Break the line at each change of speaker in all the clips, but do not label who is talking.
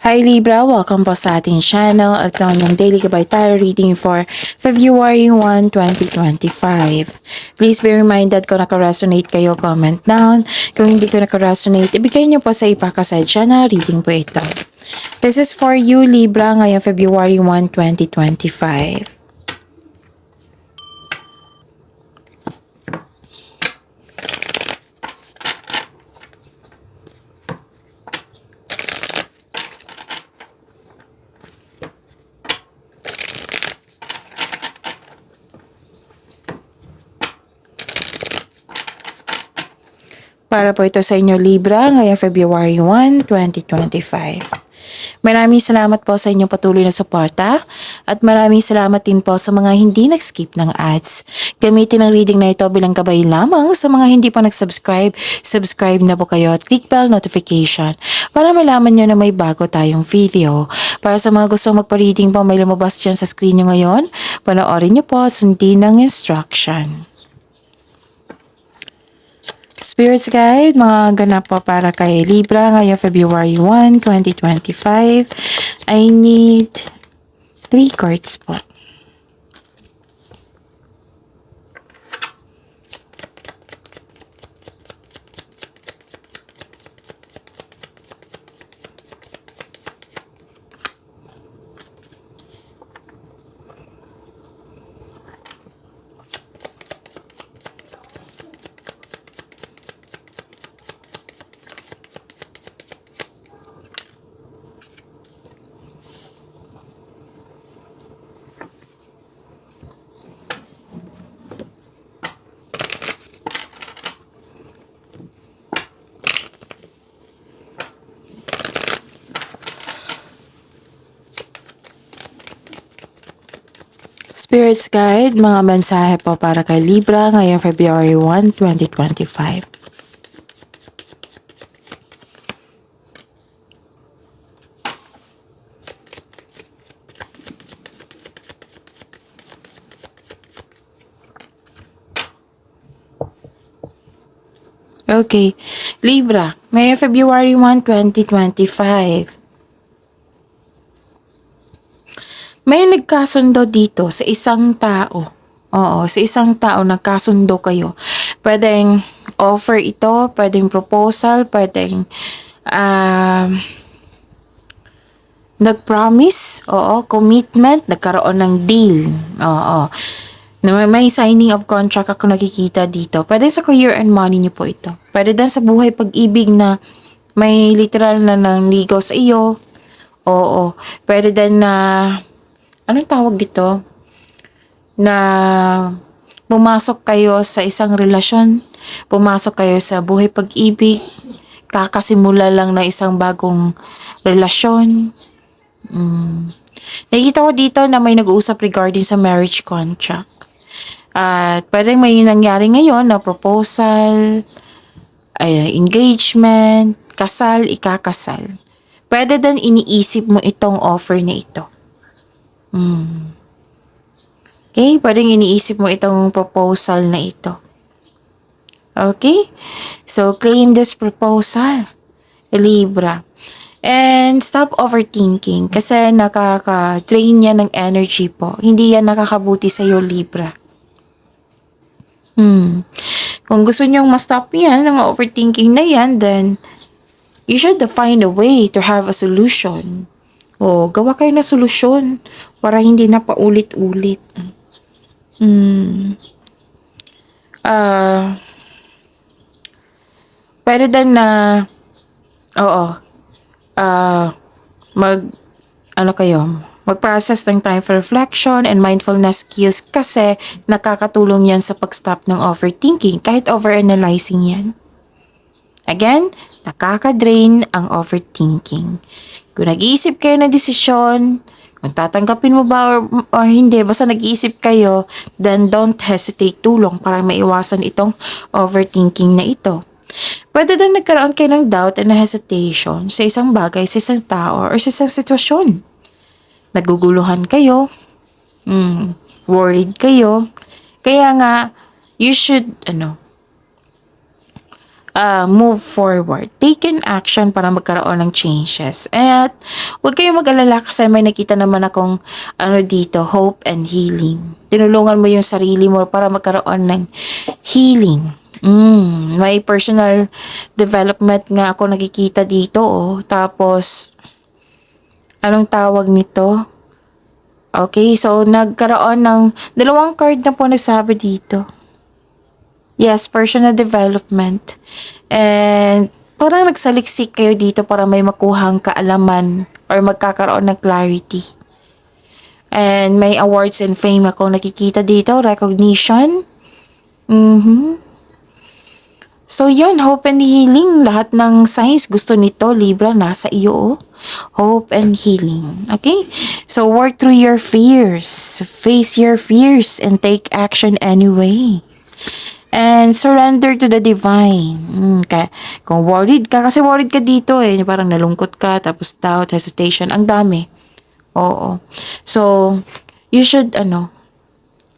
Hi Libra, welcome po sa ating channel at yung Daily Gabay Tarot reading for February 1, 2025. Please be reminded kung naka-resonate kayo, comment down. Kung hindi ko naka-resonate, ibigay niyo po sa ipakasadya na reading po ito. This is for you Libra ngayong February 1, 2025. Para po ito sa inyo Libra ngayong February 1, 2025. Maraming salamat po sa inyong patuloy na suporta at maraming salamat din po sa mga hindi nag-skip ng ads. Gamitin ang reading na ito bilang gabay lamang sa mga hindi pa nag-subscribe. Subscribe na po kayo at click bell notification para malaman nyo na may bago tayong video. Para sa mga gustong magpa-reading po, may lumabas dyan sa screen nyo ngayon. Panoorin nyo po at sundin ang instruction. Spirits Guide, mga ganap po para kay Libra ngayong February 1, 2025. I need 3 cards po. Spirits Guide, mga mensahe po para kay Libra ngayong February 1, 2025. Okay, Libra, ngayong February 1, 2025. May nagkasundo dito sa isang tao. Oo, sa isang tao nagkasundo kayo. Pwedeng offer ito, pwedeng proposal, pwedeng nag-promise, oo, commitment, nagkaroon ng deal. Oo. May signing of contract ako nakikita dito. Pwede sa career and money niyo po ito. Pwede din sa buhay pag-ibig na may literal na nang ligaw sa iyo. Oo. Pwede din na anong tawag dito? Na pumasok kayo sa isang relasyon, pumasok kayo sa buhay pag-ibig, kakasimula lang na isang bagong relasyon. Nakikita ko dito na may nag-uusap regarding sa marriage contract. At pwedeng may nangyari ngayon na proposal, engagement, kasal, ikakasal. Pwede din iniisip mo itong offer na ito. Okay, pwedeng iniisip mo itong proposal na ito. Okay? So, claim this proposal, Libra. And stop overthinking kasi nakaka-drain yan ng energy po. Hindi yan nakakabuti sa iyo, Libra. Kung gusto nyong ma-stop yan, ng overthinking na yan, then you should find a way to have a solution. O, gawa kayo na solusyon para hindi na paulit-ulit. Pwede din na, mag-process ng time for reflection and mindfulness skills kasi nakakatulong yan sa pag-stop ng overthinking kahit overanalyzing yan. Again, nakaka-drain ang overthinking. Kung nag-iisip kayo ng desisyon, kung tatanggapin mo ba or hindi, basta nag-iisip kayo, then don't hesitate, tulong para maiwasan itong overthinking na ito. Pwede din nagkaroon kayo ng doubt and hesitation sa isang bagay, sa isang tao, or sa isang sitwasyon. Naguguluhan kayo, worried kayo, kaya nga, you should, move forward. Take an action para magkaroon ng changes. At huwag kayong mag-alala kasi may nakita naman akong dito, hope and healing. Tinulungan mo yung sarili mo para magkaroon ng healing. May personal development nga ako nakikita dito, oh. Tapos, anong tawag nito? Okay, so nagkaroon ng dalawang card na po nagsabi dito. Yes, personal development. And parang nagsaliksik kayo dito para may makuhang kaalaman or magkakaroon ng clarity. And may awards and fame ako nakikita dito, recognition. So yun, hope and healing. Lahat ng signs gusto nito, Libra, nasa iyo. Oh. Hope and healing. Okay? So work through your fears. Face your fears and take action anyway. And surrender to the divine. Kung worried ka, kasi worried ka dito eh. Parang nalungkot ka, tapos doubt, hesitation, ang dami. Oo. So, you should,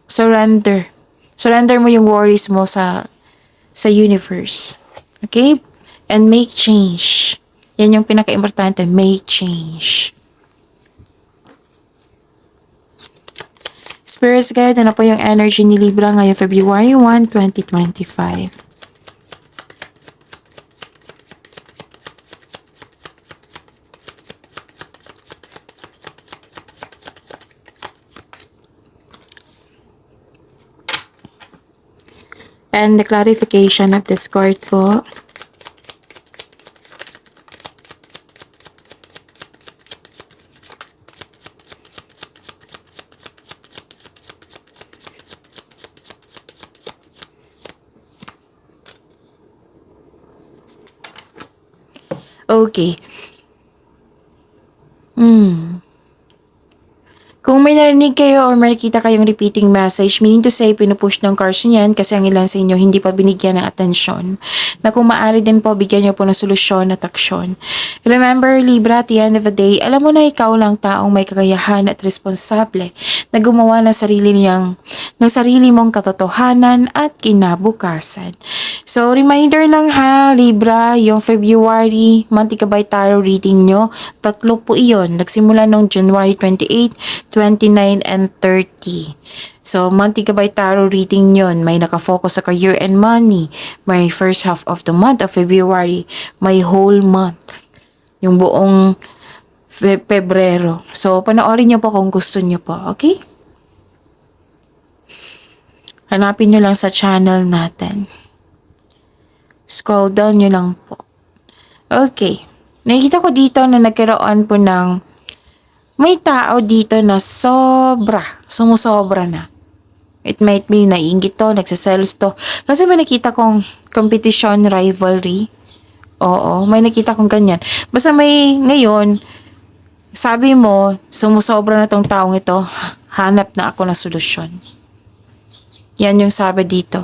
surrender. Surrender mo yung worries mo sa universe. Okay? And make change. Yan yung pinaka-importante. Make change. Spirits guide, ano po yung energy ni Libra ngayong February 1, 2025? And the clarification of this card po. Okay. Kung may narinig kayo or may nakita kayong repeating message, meaning to say, pinupush ng cards niyan kasi ang ilan sa inyo hindi pa binigyan ng atensyon, na kung maaari din po, bigyan niyo po ng solusyon at aksyon. Remember, Libra, at the end of the day, alam mo na ikaw lang taong may kakayahan at responsable na gumawa ng sarili mong katotohanan at kinabukasan. So, reminder lang ha, Libra, yung February Monthly Gabay Tarot reading nyo, 3 po iyon. Nagsimula noong January 28, 29, and 30. So, Monthly Gabay Tarot reading yun. May nakafocus sa career and money. May first half of the month of February. May whole month. Yung buong Pebrero. So, panoorin nyo po kung gusto nyo po. Okay? Hanapin nyo lang sa channel natin. Scroll down nyo lang po. Okay. Nakikita ko dito na nagkaroon po ng may tao dito na sumusobra na. It might be naiingit to, nagsiselos to. Kasi may nakita kong competition, rivalry. Oo, may nakita kong ganyan. Basta may ngayon, sabi mo, sumusobra na tong taong ito, hanap na ako ng solusyon. Yan yung sabi dito.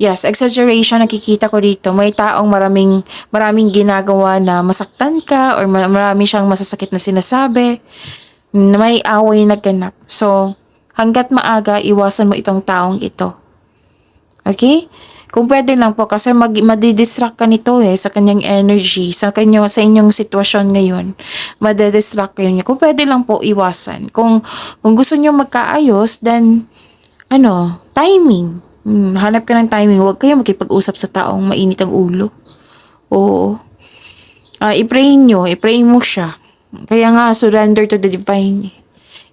Yes, exaggeration nakikita ko dito. May taong maraming ginagawa na masaktan ka or marami siyang masasakit na sinasabi. May away na ganap. So, hanggat maaga, iwasan mo itong taong ito. Okay? Kung pwede lang po kasi madidistract ka nito sa kanyang energy, sa inyong sitwasyon ngayon. Madidistract kayo niya. Kung pwede lang po iwasan. Kung gusto niyo magkaayos, then timing. Hanap ka ng timing. Huwag kayo makipag-usap sa taong mainit ang ulo. Oo. I-pray mo siya. Kaya nga, surrender to the divine.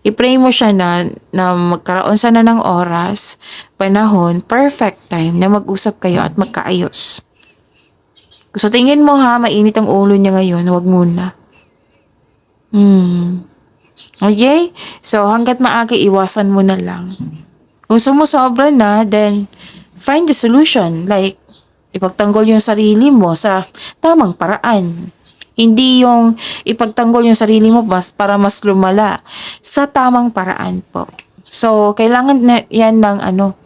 I-pray mo siya na magkaroon sana ng oras, panahon, perfect time na mag-usap kayo at magkaayos. Kung sa tingin mo mainit ang ulo niya ngayon, huwag muna. Okay? So, hanggat maaga, iwasan mo na lang. Kung sumusobra na, then find the solution. Like, ipagtanggol yung sarili mo sa tamang paraan. Hindi yung ipagtanggol yung sarili mo para mas lumala. Sa tamang paraan po. So, kailangan na yan ng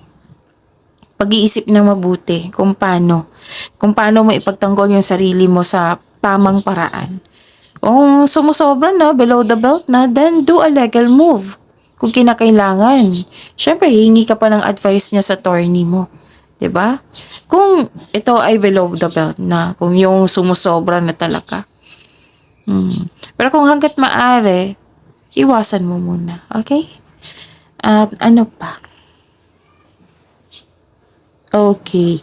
pag-iisip ng mabuti kung paano. Kung paano mo ipagtanggol yung sarili mo sa tamang paraan. Kung sumusobra na, below the belt na, then do a legal move. kung kinakailangan. Syempre, hingi ka pa ng advice niya sa attorney mo. 'Di ba? Kung ito ay below the belt na, kung yung sumusobra na talaga. Pero kung hanggat maaari, iwasan mo muna. Okay? At ano pa? Okay.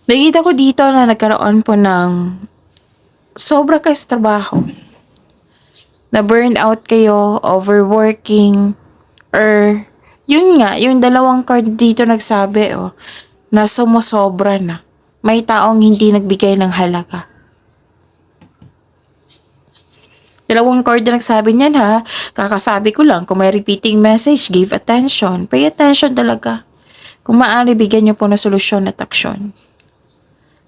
Nakita ko dito na nagkaroon po ng sobra kayo sa trabaho. Na burnout kayo, overworking, or yun nga, yung dalawang card dito nagsabi, na sumusobra na. May taong hindi nagbigay ng halaga. Dalawang card na nagsabi niyan ha, kakasabi ko lang, kung may repeating message, give attention. Pay attention talaga. Kung maaari, bigyan niyo po ng solusyon at aksyon.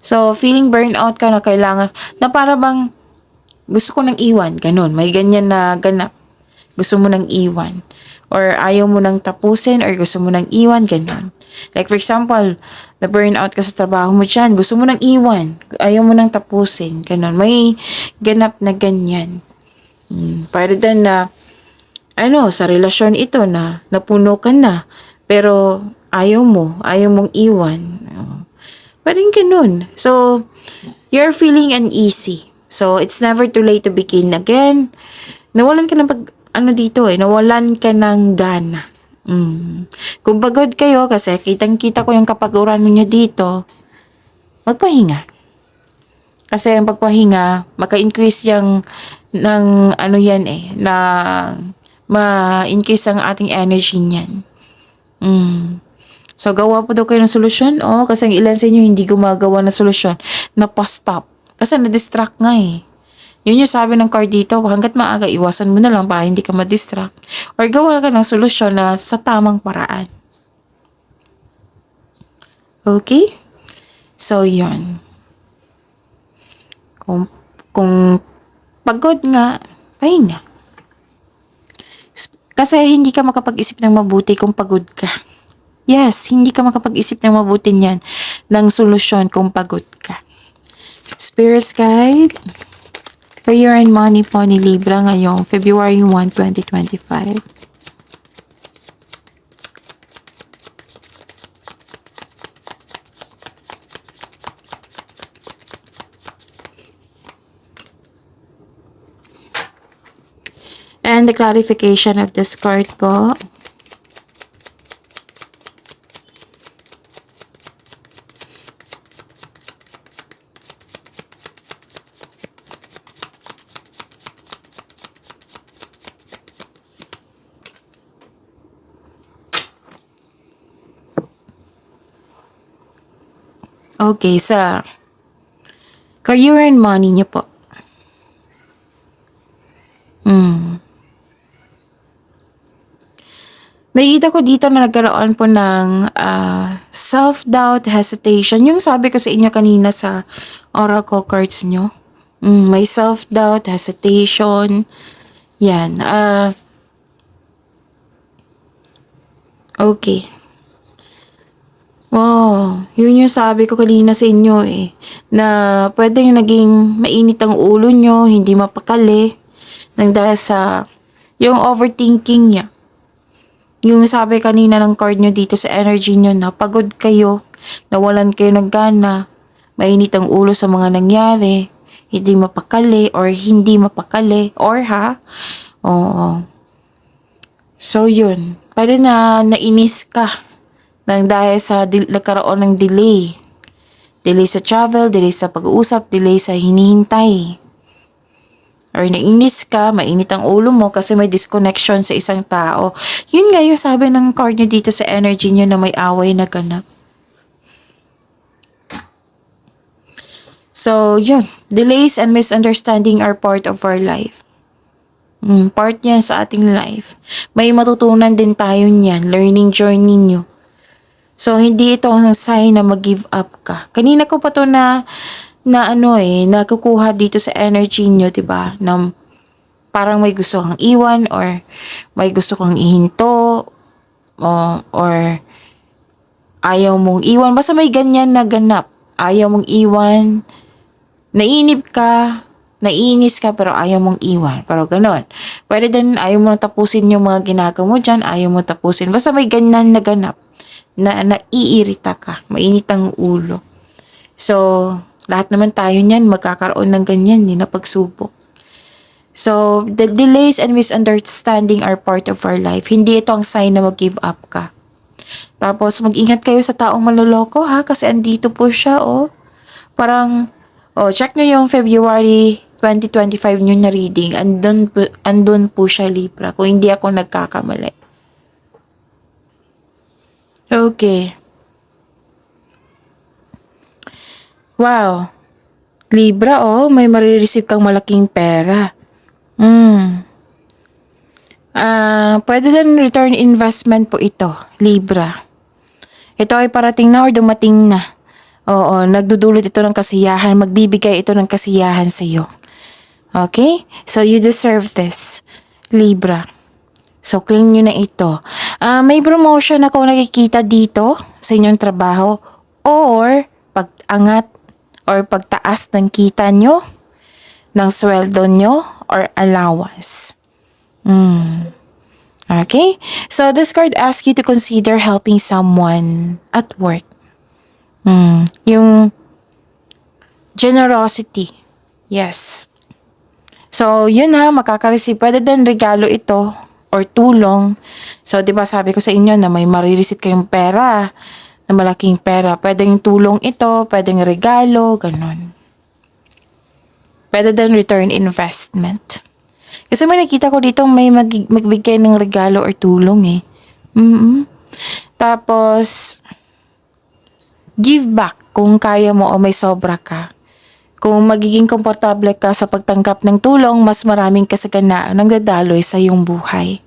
So, feeling burnout ka na kailangan, na para bang gusto ko nang iwan, ganun. May ganyan na ganap. Gusto mo nang iwan. Or ayaw mo nang tapusin, or gusto mo nang iwan, ganun. Like for example, na burnout ka sa trabaho mo dyan, gusto mo nang iwan, ayaw mo nang tapusin, ganun. May ganap na ganyan. Para din na, sa relasyon ito na napuno ka na, pero ayaw mong iwan. Parang ganun. So, you're feeling uneasy. So, it's never too late to begin again. Nawalan ka ng nawalan ka ng gana. Kung pagod kayo, kasi kitang-kita ko yung kapaguran ninyo dito, magpahinga. Kasi ang pagpahinga, maka-increase yung ng na ma-increase ang ating energy niyan. So, gawa po daw kayo ng solusyon? Kasi ang ilan sa inyo hindi gumagawa ng solusyon. Napastop. Kasi na-distract nga eh. Yun yung sabi ng card dito, hanggat maaga, iwasan mo na lang para hindi ka ma-distract. Or gawa ka ng solusyon na sa tamang paraan. Okay? So, yun. Kung pagod nga, pahinga. Kasi hindi ka makapag-isip ng mabuti kung pagod ka. Yes, hindi ka makapag-isip ng mabuti niyan ng solusyon kung pagod ka. Spirits Guide, Career and Money po ni Libra ngayong February 1, 2025. And the clarification of this card po. Okay, sa career and money niyo po. Nakikita ko dito na nagkaroon po ng self-doubt, hesitation. Yung sabi ko sa inyo kanina sa oracle cards nyo. May self-doubt, hesitation. Yan. Okay. Wow, yun yung sabi ko kanina sa inyo eh. Na pwedeng naging mainit ang ulo nyo, hindi mapakali. Nang dahil sa yung overthinking niya. Yung sabi kanina ng card nyo dito sa energy nyo na pagod kayo, nawalan kayo ng gana, mainit ang ulo sa mga nangyari, hindi mapakali or hindi mapakali, or Oo. So yun, pwede na nainis ka nang dahil sa nagkaroon ng delay. Delay sa travel, delay sa pag-uusap, delay sa hinihintay. Or nainis ka, mainit ang ulo mo kasi may disconnection sa isang tao. Yun nga yung sabi ng card nyo dito sa energy nyo na may away na ganap. So, yun. Delays and misunderstanding are part of our life. Part yan sa ating life. May matutunan din tayo niyan, learning journey nyo. So, hindi ito ang sign na mag-give up ka. Kanina ko pa to nakukuha dito sa energy nyo, diba? Na parang may gusto kang iwan or may gusto kang ihinto or ayaw mong iwan. Basta may ganyan na ganap. Ayaw mong iwan. nainip ka, naiinis ka pero ayaw mong iwan. Pero ganun. Pwede din ayaw mo tapusin yung mga ginagawa mo dyan, ayaw mo tapusin. Basta may ganyan na ganap na naiirita ka, mainit ang ulo. So, lahat naman tayo niyan magkakaroon ng ganyan na pagsubok. So, the delays and misunderstanding are part of our life. Hindi ito ang sign na mag-give up ka. Tapos, mag-ingat kayo sa taong maloloko ha, kasi andito po siya, oh. Parang, check nyo yung February 2025 nyo na reading. Andun po siya, Libra, kung hindi ako nagkakamali. Okay. Wow. Libra, may marireceive kang malaking pera. Pwede din return investment po ito, Libra. Ito ay parating na or dumating na. Oo, nagdudulot ito ng kasiyahan. Magbibigay ito ng kasiyahan sa iyo. Okay? So, you deserve this, Libra. So, claim nyo na ito. May promotion ako nakikita dito sa inyong trabaho or pag-angat or pagtaas ng kita nyo, ng sweldo nyo, or allowance. Okay? So, this card asks you to consider helping someone at work. Yung generosity. Yes. So, yun ha, makaka-receive. Pwede din regalo ito or tulong. So, di ba sabi ko sa inyo na may marireceive kayong pera, na malaking pera. Pwedeng tulong ito, pwedeng regalo, ganun. Pwede din return investment. Kasi may nakita ko dito may magbigay ng regalo or tulong eh. Tapos, give back kung kaya mo o may sobra ka. Kung magiging komportable ka sa pagtanggap ng tulong, mas maraming kasaganaan ang dadaloy sa iyong buhay.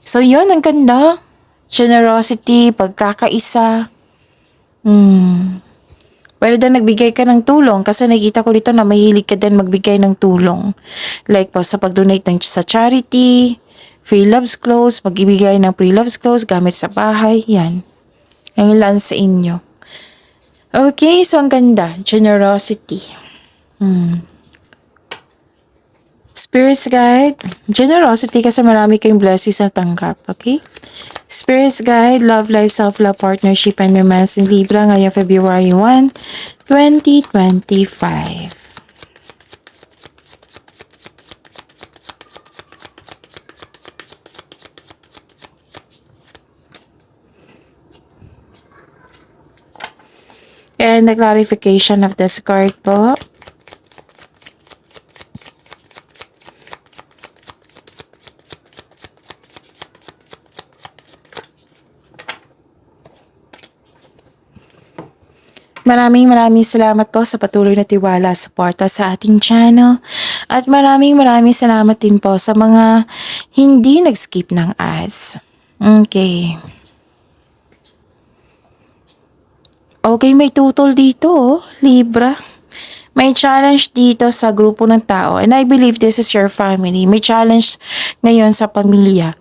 So, yun, ang ganda. Generosity, pagkakaisa. Pwede din nagbigay ka ng tulong kasi nakita ko dito na mahilig ka din magbigay ng tulong. Like po sa pag-donate sa charity, free loves clothes, magbibigay ng free loves clothes gamit sa bahay, yan. Ang ilan sa inyo. Okay, so ang ganda. Generosity. Spirits guide. Generosity kasi marami kayong blessings na tanggap. Okay? Spirits guide, love, life, self-love, partnership, and romance in Libra ngayong February 1, 2025. And the clarification of this card po. Maraming salamat po sa patuloy na tiwala at suporta sa ating channel. At maraming salamat din po sa mga hindi nag-skip ng ads. Okay. Okay, may tutol dito, Libra. May challenge dito sa grupo ng tao. And I believe this is your family. May challenge ngayon sa pamilya.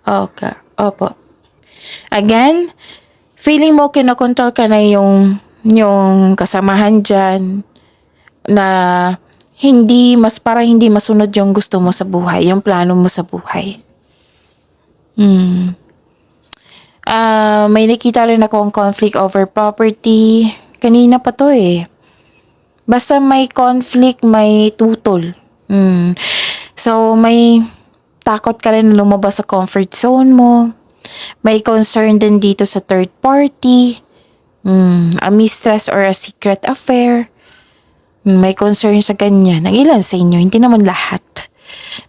Okay. Opo. Again, feeling mo kinokontrol ka na yung kasamahan dyan na hindi masunod yung gusto mo sa buhay, yung plano mo sa buhay. May nakita rin akong conflict over property. Kanina pa to eh. Basta may conflict, may tutol. So, may takot ka rin na lumabas sa comfort zone mo. May concern din dito sa third party. A mistrust or a secret affair. May concern sa ganyan. Ang ilan sa inyo, hindi naman lahat.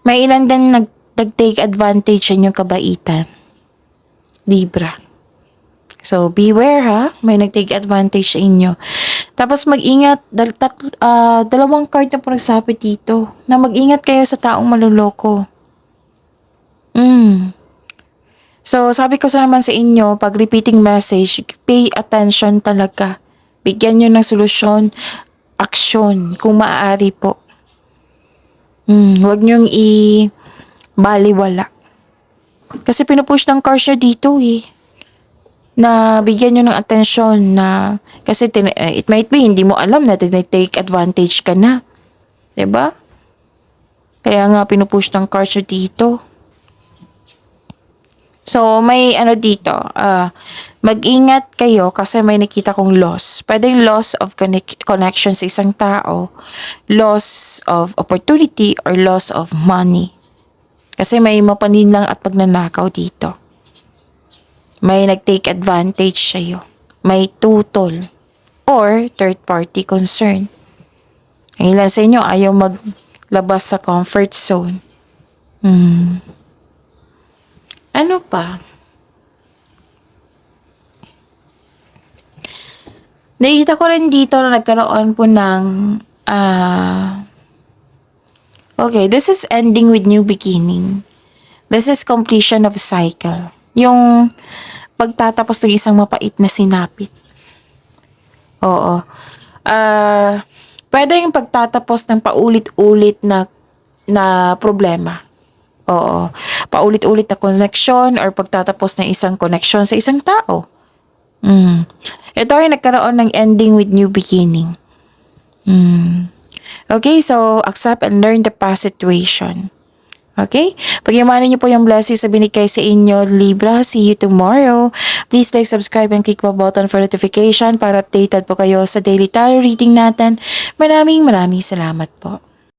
May ilan din nag-take advantage sa inyong kabaitan. Libra. So, beware ha. May nag-take advantage sa inyo. Tapos mag-ingat. Dalawang card na po nagsabi dito. Na mag-ingat kayo sa taong maluloko. So, sabi ko sa naman sa inyo, pag repeating message, pay attention talaga. Bigyan nyo ng solusyon, aksyon, kung maaari po. Huwag nyong i-baliwala. Kasi pinupush ng cards nyo dito eh. na bigyan nyo ng atensyon na kasi it might be hindi mo alam na take advantage ka na. 'Di ba? Kaya nga pinupush ng cards nyo dito. So, may ano dito, mag-ingat kayo kasi may nakita kong loss. Pwedeng loss of connection sa isang tao, loss of opportunity, or loss of money. Kasi may mapaninlang at pagnanakaw dito. May nag-take advantage sa'yo. May tutol or third-party concern. Ang ilan sa inyo ayaw maglabas sa comfort zone. Ano pa? Nakita ko rin dito na nagkaroon po ng okay, this is ending with new beginning. This is completion of a cycle. Yung pagtatapos ng isang mapait na sinapit. Oo. Pwede yung pagtatapos ng paulit-ulit na problema. Oo. Paulit-ulit na connection or pagtatapos ng isang connection sa isang tao. Ito ay nagkaroon ng ending with new beginning. Okay, so accept and learn the past situation. Okay? Pagyamanin niyo po yung blessings na binigay sa inyo, Libra. See you tomorrow. Please like, subscribe, and click the button for notification para updated po kayo sa daily tarot reading natin. Maraming salamat po.